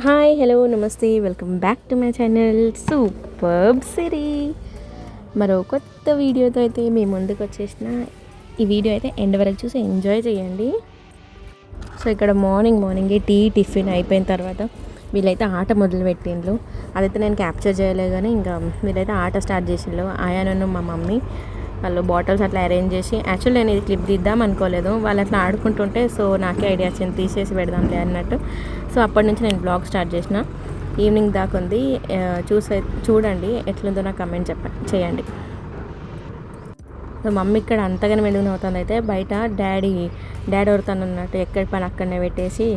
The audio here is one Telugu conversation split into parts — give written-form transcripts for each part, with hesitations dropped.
హాయ్ హలో నమస్తే welcome back to my channel superb సిరీ. మరో కొత్త వీడియోతో అయితే మీ ముందుకు వచ్చేసిన. ఈ వీడియో అయితే ఎండ్ వరకు చూసి ఎంజాయ్ చేయండి. సో ఇక్కడ మార్నింగే టిఫిన్ అయిపోయిన తర్వాత వీళ్ళైతే ఆట మొదలు పెట్టిండ్రు. అదైతే నేను క్యాప్చర్ చేయలేదు, కానీ ఇంకా వీళ్ళైతే ఆట స్టార్ట్ చేసిండ్రు. ఆయాను మా మమ్మీ వాళ్ళు బాటిల్స్ అట్లా అరేంజ్ చేసి, యాక్చువల్లీ నేను ఇది క్లిప్ దిద్దాం అనుకోలేదు, వాళ్ళు అట్లా ఆడుకుంటుంటే సో నాకే ఐడియా వచ్చింది తీసేసి పెడదాంలే అన్నట్టు. సో అప్పటి నుంచి నేను బ్లాగ్ స్టార్ట్ చేసిన. ఈవినింగ్ దాకా ఉంది, చూడండి ఎట్లుందో నాకు కమెంట్ చేయండి. సో మమ్మీ ఇక్కడ అంతగానే మెలుగున అవుతుంది. అయితే బయట డాడీ వరుతానన్నట్టు ఎక్కడి పని అక్కడనే పెట్టేసి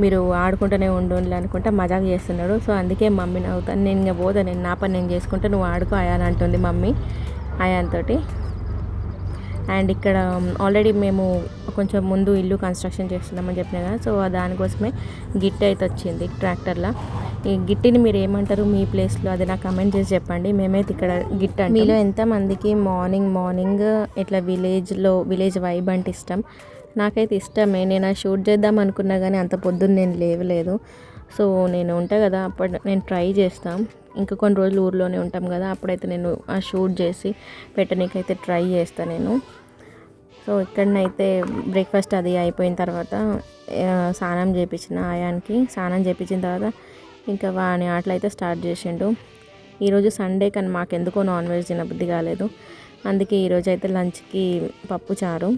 మీరు ఆడుకుంటూనే ఉండు అనుకుంటా మజాక్ చేస్తున్నాడు. సో అందుకే మమ్మీ నవ్వుతాను, నేను ఇంకా పోతా, నేను నా పని నేను చేసుకుంటా, నువ్వు ఆడుకో అయాన్ అంటుంది మమ్మీ అయాన్తోటి. అండ్ ఇక్కడ ఆల్రెడీ మేము కొంచెం ముందు ఇల్లు కన్స్ట్రక్షన్ చేస్తున్నామని చెప్పినా కదా, సో దానికోసమే గిట్టి అయితే వచ్చింది ట్రాక్టర్లో. ఈ గిట్టిని మీరు ఏమంటారు మీ ప్లేస్లో, అది నాకు కమెంట్ చేసి చెప్పండి. మేమైతే ఇక్కడ గిట్ అంటే మీలో ఎంతమందికి మార్నింగ్ ఇట్లా విలేజ్ వైబ్ అంటే ఇష్టం? నాకైతే ఇష్టమే. నేను ఆ షూట్ చేద్దాం అనుకున్నా కానీ అంత పొద్దున్న నేను లేవలేదు. సో నేను ఉంటా కదా, అప్పుడు నేను ట్రై చేస్తాను. ఇంకా కొన్ని రోజులు ఊర్లోనే ఉంటాం కదా, అప్పుడైతే నేను ఆ షూట్ చేసి పెట్టనీకైతే ట్రై చేస్తాను నేను. సో ఇక్కడనైతే బ్రేక్ఫాస్ట్ అది అయిపోయిన తర్వాత స్నానం చేయించిన ఆయానికి. స్నానం చేయించిన తర్వాత ఇంకా వాని ఆటలు అయితే స్టార్ట్ చేసిండు. ఈరోజు సండే కానీ మాకెందుకో నాన్ వెజ్ తినబుద్ధి కాలేదు, అందుకే ఈరోజు అయితే లంచ్కి పప్పు చారు.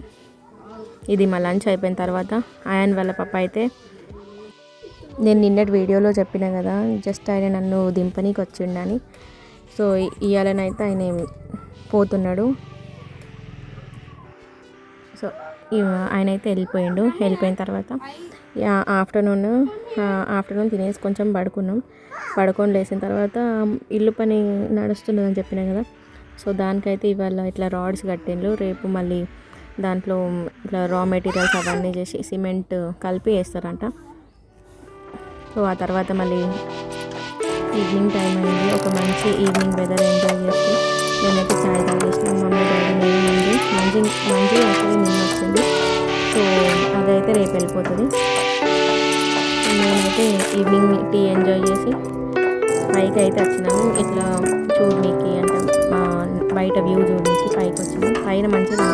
ఇది మా లంచ్ అయిపోయిన తర్వాత ఆయాన్ వాళ్ళ పప్పు అయితే, నేను నిన్నటి వీడియోలో చెప్పిన కదా జస్ట్ ఆయన నన్ను దింపనీకి వచ్చిండని. సో ఇవాళనైతే ఆయన పోతున్నాడు. సో ఆయన అయితే వెళ్ళిపోయిన తర్వాత ఆఫ్టర్నూన్ తినేసి కొంచెం పడుకొని లేచిన తర్వాత ఇల్లు పని నడుస్తున్నదని చెప్పిన కదా, సో దానికైతే ఇవాళ ఇట్లా రాడ్స్ కట్టిండ్రు. రేపు మళ్ళీ దాంట్లో ఇట్లా రా మెటీరియల్స్ అవన్నీ చేసి సిమెంట్ కలిపి వేస్తారంట. సో ఆ తర్వాత మళ్ళీ ఈవినింగ్ టైం అయింది, ఒక మంచి ఈవినింగ్ వెదర్ ఎంజాయ్ చేస్తూ నేనైతే చాయ్ తాగేసిన. మమ్మీ డాడీ నేను మంచి యాక్చువల్లీ నిన్న వచ్చింది, సో అదైతే రేపు వెళ్ళిపోతుంది. నేనైతే ఈవినింగ్ టీ ఎంజాయ్ చేసి పైకి అయితే వచ్చినాము. ఇట్లా చూడనీకి అంటే బయట వ్యూ చూడనీకి పైకి వచ్చినాము. పైన మంచిగా